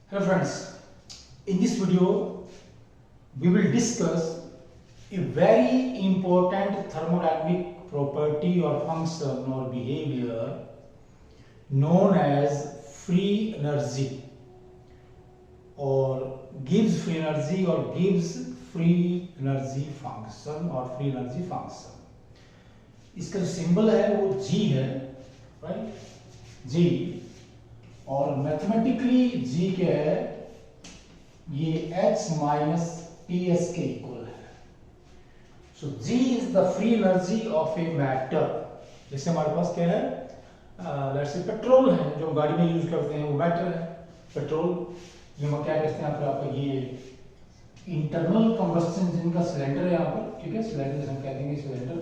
Hello friends, in this video we will discuss a very important thermodynamic property or function or behavior known as free energy or Gibbs free energy or Gibbs free energy function or free energy function। इसका जो symbol है वो G है, right? G और mathematically G क्या है, ये H minus TS के इक्वल है। सो G is the free energy of a matter. जैसे हमारे पास क्या है, लेट्स से पेट्रोल है जो गाड़ी में यूज करते हैं, वो मैटर है पेट्रोल। ये हम क्या कहते हैं आपका ये इंटरनल कंबस्टन इंजन का सिलेंडर है यहाँ पर, ठीक है, सिलेंडर जैसे हम कह देंगे सिलेंडर।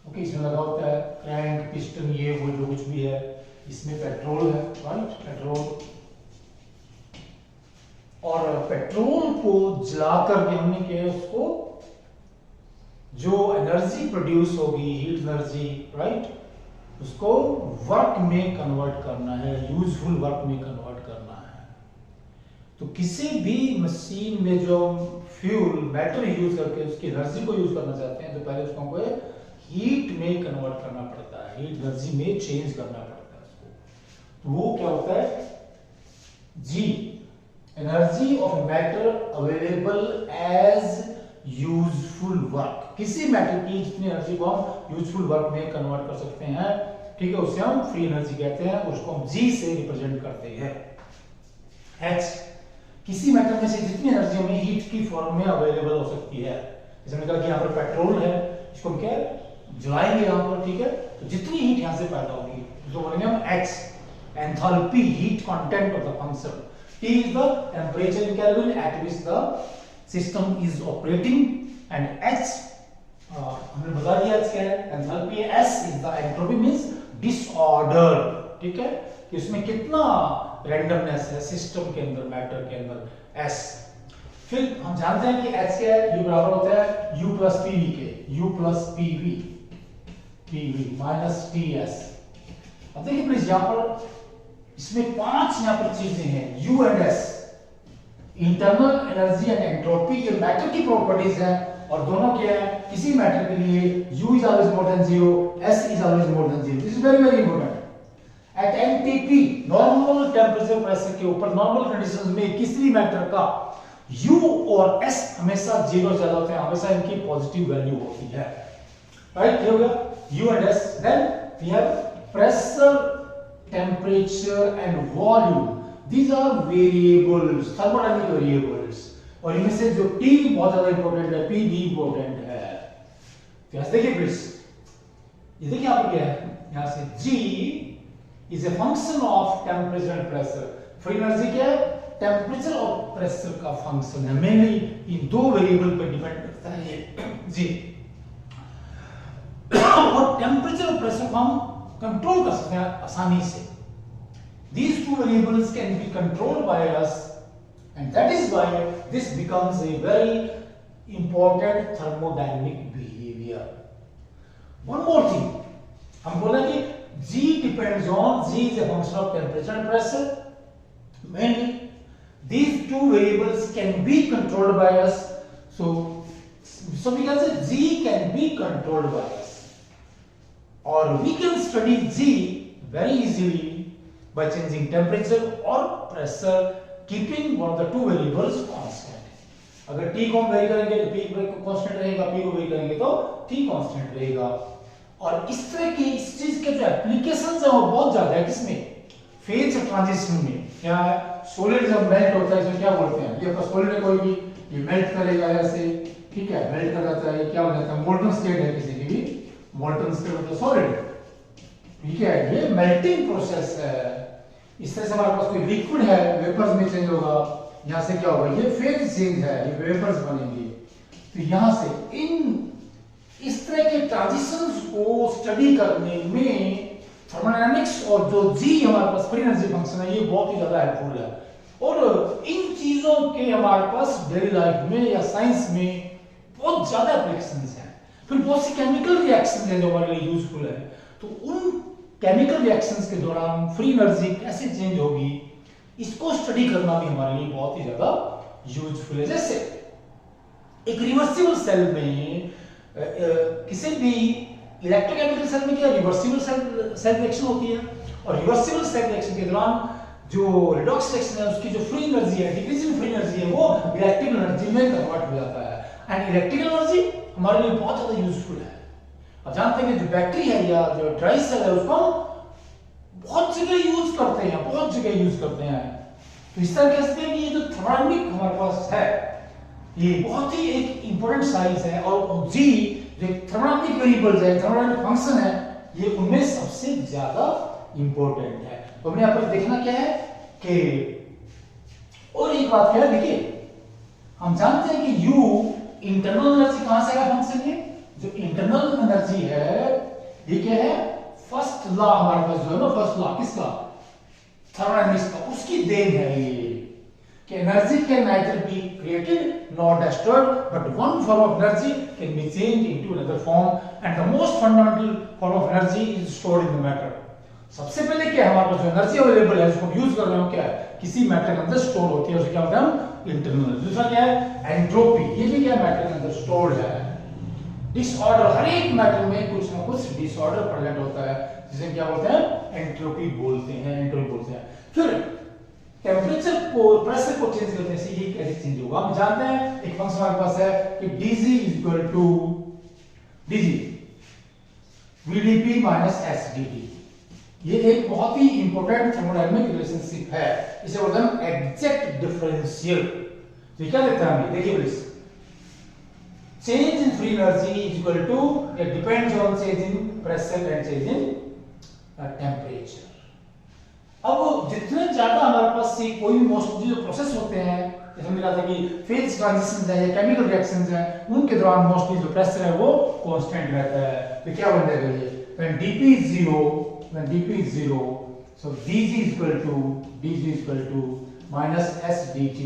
ओके, इसमें लगा होता है क्रैंक पिस्टन, ये वो जो कुछ भी है, इसमें पेट्रोल है, राइट? पेट्रोल, और पेट्रोल को जला करके हमने क्या है, उसको जो एनर्जी प्रोड्यूस होगी, हीट एनर्जी, राइट, उसको वर्क में कन्वर्ट करना है, यूजफुल वर्क में कन्वर्ट करना है। तो किसी भी मशीन में जो फ्यूल मैटर यूज करके उसकी एनर्जी को यूज करना चाहते हैं, तो पहले उसको हमको हीट में कन्वर्ट करना पड़ता है, हीट एनर्जी में चेंज करना पड़ता है उसको। तो वो क्या होता है, जी energy of matter available as useful work. किसी मैटर की जितनी एनर्जी को हम यूजफुल वर्क में कन्वर्ट कर सकते हैं, ठीक है, उसे हम फ्री एनर्जी कहते हैं, उसको हम जी से रिप्रेजेंट करते हैं। एच किसी मैटर में से जितनी एनर्जी हमें हीट की फॉर्म में अवेलेबल हो सकती है, जैसे मैंने कहा कि यहाँ पर पेट्रोल है, इसको हम क्या जलाएंगे यहाँ पर, ठीक है, तो जितनी हीट यहाँ से पैदा होगी उसको बोलेंगे हम X, enthalpy, heat content of the function. T is the temperature in Kelvin at which the system is operating, and H हमने बता दिया H क्या है, एंथैल्पी है। S is the entropy, means disorder, ठीक है, कि उसमें कितना रैंडमनेस है सिस्टम के अंदर, मैटर के अंदर, S। फिर हम जानते हैं कि H क्या है, U बराबर होता है U प्लस PV के, U plus PV minus TS। अब देखिए प्लीज, यहाँ पर इसमें 5 यहाँ पर चीजें हैं, U and S, internal energy and entropy, ये मैटर की प्रॉपर्टीज हैं, और दोनों क्या है, किसी मैटर के लिए U is always more than 0, S is always more than 0। This is very very important. At NTP, normal temperature pressure के ऊपर, नॉर्मल कंडीशंस में किसी मैटर का U और S हमेशा 0 ज्यादा होते हैं, हमेशा इनकी पॉजिटिव वैल्यू होती है, राइट? ये हो गया U and S। Then we have pressure, temperature and volume, these are variables, thermodynamic variables, और इनमें से जो T बहुत ज्यादा इंपॉर्टेंट है, P भी इंपॉर्टेंट है। तो देखिए प्लीज, ये देखिए यहाँ पर क्या है, यहाँ से G is a function of temperature and pressure। Free energy क्या है, टेम्परेचर और प्रेशर का फंक्शन है, मेनली इन दो वेरिएबल पर डिपेंड करता है ये G। और टेम्परेचर और प्रेशर को हम कंट्रोल कर सकते हैं आसानी से। These two variables can be controlled by us, and that is why this becomes a very important thermodynamic behavior। One more thing, हम बोला कि G depends on, G is a function of temperature and pressure mainly। These two variables can be controlled by us, so we can say G can be controlled by us, or we can study G very easily by changing temperature or pressure, keeping one of the two variables constant। अगर T को हम very करेंगे तो P constant रहेगा, P को very करेंगे तो T constant रहेगा। और इस तरह की इस चीज के जो एप्लीकेशंस है वो बहुत ज्यादा है, किसमें, फेज ट्रांजिशन में। क्या है, सॉलिड जब मेल्ट होता है इसमें क्या बोलते हैं, ये सॉलिड है कोई भी, ये मेल्ट करेगा ऐसे, ठीक है, मेल्ट कर जाता है, क्या हो जाता है, मोल्टन स्टेट है किसी की भी, मोल्टन स्टेट मतलब सॉलिड, ठीक है, ये मेल्टिंग प्रोसेस है। इस तरह से हमारे पास कोई लिक्विड है, वेपर्स में चेंज होगा, यहां से क्या होगा, ये फेज चेंज है, ये वेपर्स बनेंगे। तो यहां से इन इस तरह के ट्रांजिशंस को स्टडी करने में थर्मोडायनामिक्स और जो जी हमारे पास फ्री एनर्जी फंक्शन है, ये बहुत ही ज्यादा हेल्पफुल है। और इन चीजों के हमारे पास डेली लाइफ में या साइंस में बहुत ज्यादा एप्लीकेशंस हैं। फिर बहुत सी केमिकल रिएक्शंस हैं जो हमारे लिए यूजफुल है। तो उन केमिकल रिएक्शंस के दौरान फ्री एनर्जी कैसे चेंज होगी, इसको स्टडी करना भी हमारे लिए बहुत ही ज्यादा यूजफुल है। जैसे एक रिवर्सिबल सेल में किसी भी इलेक्ट्रोकेमिकल सेल में क्या रिवर्सिबल सेल रिएक्शन होती है, और रिवर्सिबल सेल रिएक्शन के दौरान जो रिडॉक्स रिएक्शन है उसकी जो फ्री एनर्जी है, डिक्रीजिंग फ्री एनर्जी है, वो इलेक्ट्रिकल एनर्जी में कन्वर्ट हो जाता है। एंड इलेक्ट्रिकल एनर्जी हमारे लिए बहुत ज्यादा यूजफुल है। अब जानते हैं कि जो बैटरी है या जो ड्राई सेल है उसको बहुत जगह यूज करते हैं, बहुत जगह यूज करते हैं। तो इस तरह कह सकते हैं कि ये जो थर्मोडायनामिक हमारे पास है ये बहुत ही एक इंपॉर्टेंट साइंस है, और जी जो थर्मोडायनामिक वेरिएबल्स है, थर्मोडायनामिक फंक्शन है, ये उनमें सबसे ज्यादा इंपॉर्टेंट है। तो हमने यहाँ पर देखना क्या है कि, और एक बात क्या है, देखिए हम जानते हैं कि U इंटरनल एनर्जी कहां से आया फंक्शन, ये जो इंटरनल एनर्जी है ये क्या है, फर्स्ट लॉ हमारे पास जो है ना, फर्स्ट लॉ किसका, थर्मोडायनामिक्स का, उसकी देन है ये कि energy can neither be created nor destroyed, but one form of energy can be changed into another form, and the most fundamental form of energy is stored in the matter. सबसे पहले क्या हमारे पास जो energy available है उसको use कर रहे हो क्या है, किसी मैटर के अंदर स्टोर होती है, उसे क्या होता है इंटरनल। दूसरा क्या है एंट्रोपी, ये भी क्या मैटर के अंदर स्टोर्ड है। डिसऑर्डर, हर एक मैटर में कुछ ना कुछ डिसऑर्डर प्रेजेंट होता है, जिसे क्या बोलते हैं एंट्रोपी बोलते हैं, एंट्रोपी बोलते हैं। फिर टेम्परेचर को, प्रेशर को चेंज करने से ये कैसे चेंज होगा, हम जानते हैं एक फंक्शन हमारे पास है कि dg is equal to dg vdp minus sdT। ये एक बहुत ही इंपॉर्टेंट थर्मोडायनामिक रिलेशनशिप है, इसे बोलते हैं एग्जैक्ट डिफरेंशियल। तो क्या लिखते हैं हम, देखिए please, change in free energy is equal to, it depends on change in pressure and change in temperature. अब जितने ज्यादा हमारे पास से कोई भी मोस्टली जो प्रोसेस होते हैं, जैसे हमने कहा था कि फेज ट्रांजिशंस है या केमिकल रिएक्शंस हैं, उनके दौरान मोस्टली जो प्रेशर है वो कांस्टेंट रहता है। तो क्या बन जाएगा ये, when dp is 0, so dg is equal to minus sdt,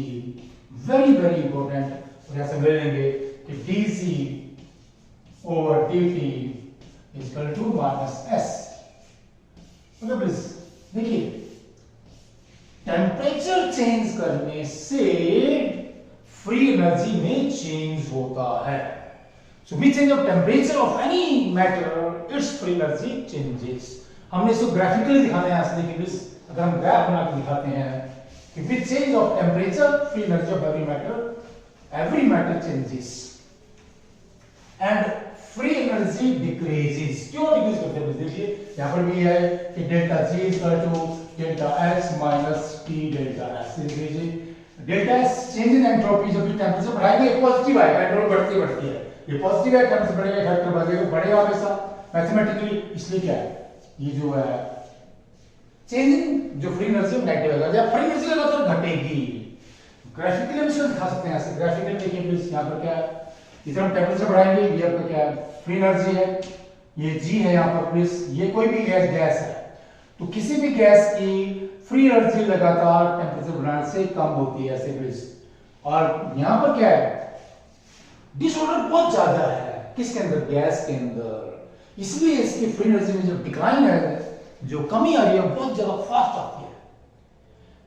very very important। और यहाँ से ले लेंगे कि dc over dt is equal to minus s। मतलब प्लीज देखिए, टेम्परेचर चेंज करने से फ्री एनर्जी में चेंज होता है। So with change of temperature of any matter, its free energy changes। हमने इसको ग्राफिकली दिखाना है ऐसे, देखिए प्लीज, अगर हम ग्राफ बना के दिखाते हैं कि with change of temperature, free energy of every matter changes and free energy decreases। क्यों डिक्रीज करते हैं, देखिए यहाँ पर भी है कि delta G is equal to delta S minus T delta S। Delta S change in entropy, जब भी टेम्परेचर बढ़ाएंगे पॉजिटिव आएगा, एंट्रोपी बढ़ती है, ये पॉजिटिव है, टेम्परेचर बढ़ेगा, फैक्टर बढ़ेगा, बढ़ेगा हमेशा मैथमेटिकली। इसलिए क्या है, ये जो है चेंज इन जो फ्री एनर्जी नेगेटिव आएगा, जब फ्री एनर्जी लगातार घटेगी। ग्राफिकली हम इसको दिखा सकते हैं ऐसे, ग्राफिकली देखिए प्लीज, यहाँ पर क्या है, इधर हम टेम्परेचर बढ़ाएंगे, ये आपका क्या है फ्री एनर्जी है, ये G है यहाँ पर प्लीज, ये कोई भी गैस है, तो किसी भी गैस की फ्री एनर्जी लगातार टेम्परेचर बढ़ाने से कम होती है ऐसे प्लीज। और यहाँ पर क्या है, डिसऑर्डर बहुत ज्यादा है, किसके अंदर, गैस के अंदर, इसलिए इसकी फ्री एनर्जी में जो डिक्लाइन है, जो कमी आ रही है, बहुत ज्यादा फास्ट आती है।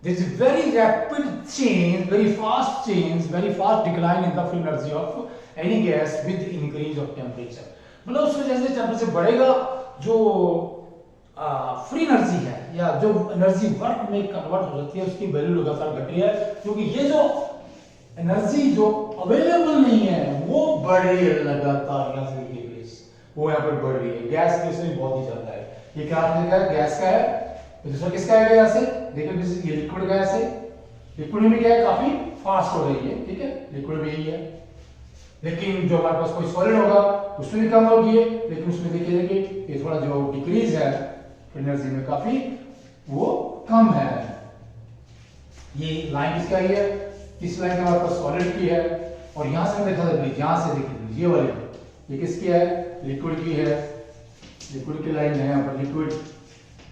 There is a very rapid change, very fast change, very fast decline in the free energy of any gas with increase of temperature। मतलब उसमें जैसे टेम्परेचर बढ़ेगा, जो फ्री एनर्जी है या जो एनर्जी वर्क में कन्वर्ट हो जाती है, उसकी वैल्यू लगातार घट रही है, क्योंकि ये जो एनर्जी जो अवेलेबल नहीं है वो बढ़ रही है लगातार, यहाँ से देखिए प्लीज, वो यहाँ पर बढ़ रही है। गैस के इसमें बहुत ही ज्यादा है, ये क्या आपने कहा गैस का है, दूसरा किसका है यहाँ से देखिए, ये लिक्विड गैस है, लिक्विड में क्या है काफी फास्ट हो रही है, ठीक है, लिक्विड भी यही है। लेकिन जो हमारे पास कोई सॉलिड होगा उसमें भी कम होगी, लेकिन उसमें देखिए ये थोड़ा जो डिक्रीज है एनर्जी में काफी वो कम है। ये लाइन किसका ही है, इस लाइन हमारे पास सॉलिड की है, और यहां से देखा था, यहां से देखिए ये वाली ये किसकी है, लिक्विड की है, लिक्विड की लाइन है यहाँ पर लिक्विड,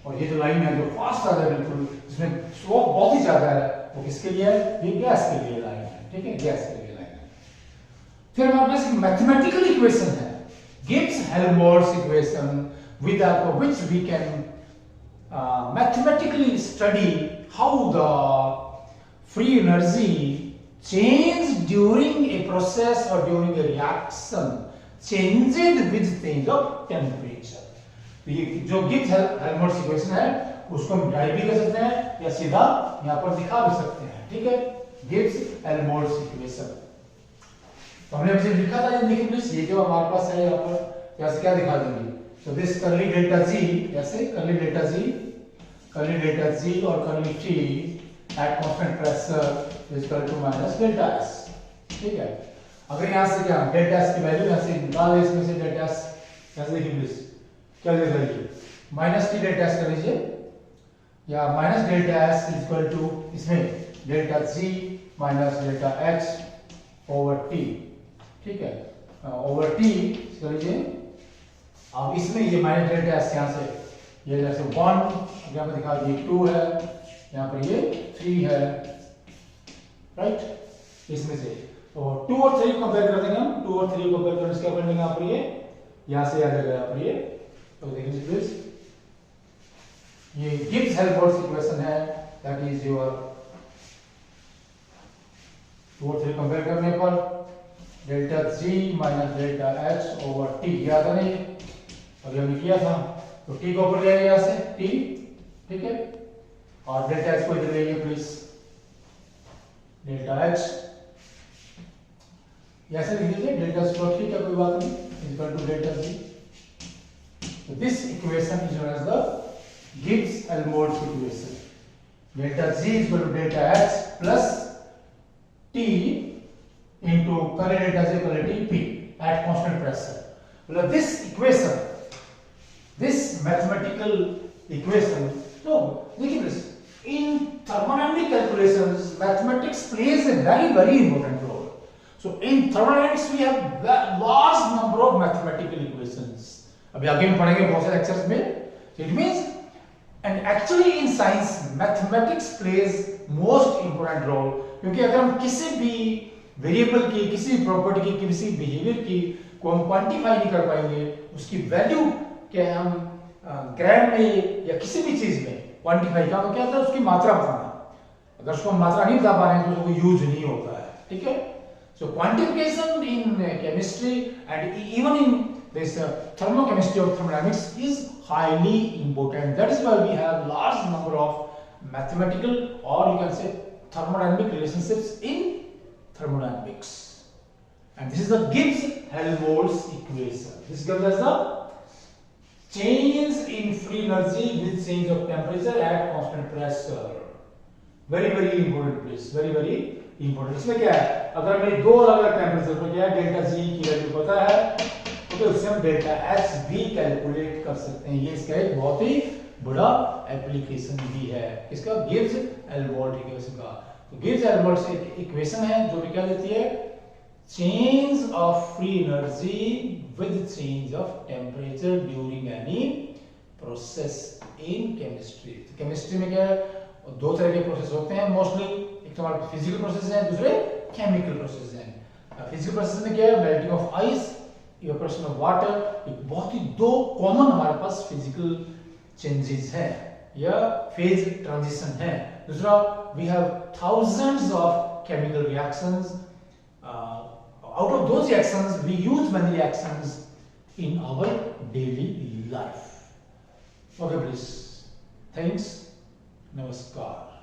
और ये जो लाइन है जो फास्ट आ रहा है बिल्कुल, जिसमें स्लोप बहुत ही ज्यादा है, वो किसके लिए है, ये गैस के लिए लाइन है, ठीक है, गैस के लिए लाइन है। फिर हमारे पास एक मैथमेटिकल इक्वेशन है, Gibbs-Helmholtz equation, with which we can mathematically study how the free energy change during a process or during a reaction changes with change of temperature. तो ये जो गिब्स हेल्महोल्ट्ज इक्वेशन है उसको हम राइट भी कर सकते हैं या सीधा यहाँ पर दिखा भी सकते हैं, ठीक है। गिब्स हेल्महोल्ट्ज इक्वेशन तो हमने अभी लिखा था, ये देखिए प्लीज, ये जो हमारे पास है यहाँ पर यहाँ से क्या दिखा देंगे, so this curly delta g, ऐसे curly delta g और curly t at constant pressure is equal to minus delta s, ठीक है। अगर यहाँ से क्या डेल्टा s की वैल्यू यहाँ से निकाल दे, इसमें से डेल्टा s यहाँ से देखिए प्लीज क्या दे दीजिए, माइनस टी डेल्टा s कर लीजिए, या minus delta s is equal to इसमें delta g minus delta x over t, ठीक है, ओवर t कर लीजिए। अब इसमें ये माइनस डेल्टा s यहाँ से ये जैसे 1 यहाँ पर दिखा दिए 2 है, यहाँ पर ये 3 है, राइट। इसमें से तो 2 और 3 कंपेयर कर देंगे हम, 2 और 3 कंपेयर करने से क्या कर लेंगे यहाँ पर ये यहाँ से आ जाएगा यहाँ पर ये, तो देखिए प्लीज, ये गिब्स हेल्महोल्ट्ज इक्वेशन है, दैट इज योर 2 और 3 कंपेयर करने पर delta g minus delta h over t, याद है नहीं, अभी हमने किया था, तो t को ऊपर ले आइए यहाँ से t, ठीक है, और डेल्टा h को इधर ले आइए प्लीज, डेल्टा h ऐसे लिख लीजिए, डेल्टा h को, ठीक है, कोई बात नहीं, is equal to delta g। So this equation is known as the Gibbs-Helmholtz equation. Delta g is equal to delta h plus t into curly delta j curly t p at constant pressure. Well, this equation, this mathematical equation, no, देखिए this, in thermodynamic calculations, mathematics plays a very important role. So in thermodynamics we have a large number of mathematical equations. अभी आगे हम पढ़ेंगे बहुत सारे lectures में, it means and actually in science mathematics plays most important role, क्योंकि अगर हम किसी भी वेरिएबल की, किसी भी प्रॉपर्टी की, किसी बिहेवियर की को हम क्वांटिफाई नहीं कर पाएंगे, उसकी वैल्यू के हम ग्राम में या किसी भी चीज में क्वांटिफाई का क्या होता है, उसकी मात्रा बताना, अगर उसको हम मात्रा नहीं बता पा रहे हैं तो उसको यूज नहीं होता है, ठीक है। So quantification in chemistry and even in this thermochemistry or thermodynamics is highly important. That is why we have large number of mathematical or you can say thermodynamic relationships in thermodynamics. And this is the Gibbs-Helmholtz equation. This gives us the change in free energy with change of temperature at constant pressure. Very important please, very important. इसमें क्या है, अगर मेरी दो अलग-अलग temperature पर क्या है, डेल्टा जी की वैल्यू पता है तो उससे हम डेल्टा एच भी कैलकुलेट कर सकते हैं। ये इसका एक बहुत ही बड़ा एप्लीकेशन भी है, इसका गिब्स-हेल्महोल्ट्ज इक्वेशन का। तो गिब्स-हेल्महोल्ट्ज इक्वेशन है जो क्या देती है, change of free energy with change of temperature during any process in chemistry. तो केमिस्ट्री में क्या है, दो तरह के प्रोसेस होते हैं मोस्टली, एक तो हमारे फिजिकल प्रोसेस है, दूसरे केमिकल प्रोसेस है। फिजिकल प्रोसेस में क्या है, melting of ice, evaporation of water, एक बहुत ही दो कॉमन हमारे पास फिजिकल चेंजेस है या फेज ट्रांजिशन है। दूसरा we have thousands of chemical reactions, out of those reactions we use many reactions in our daily life. Okay please, thanks, नमस्कार।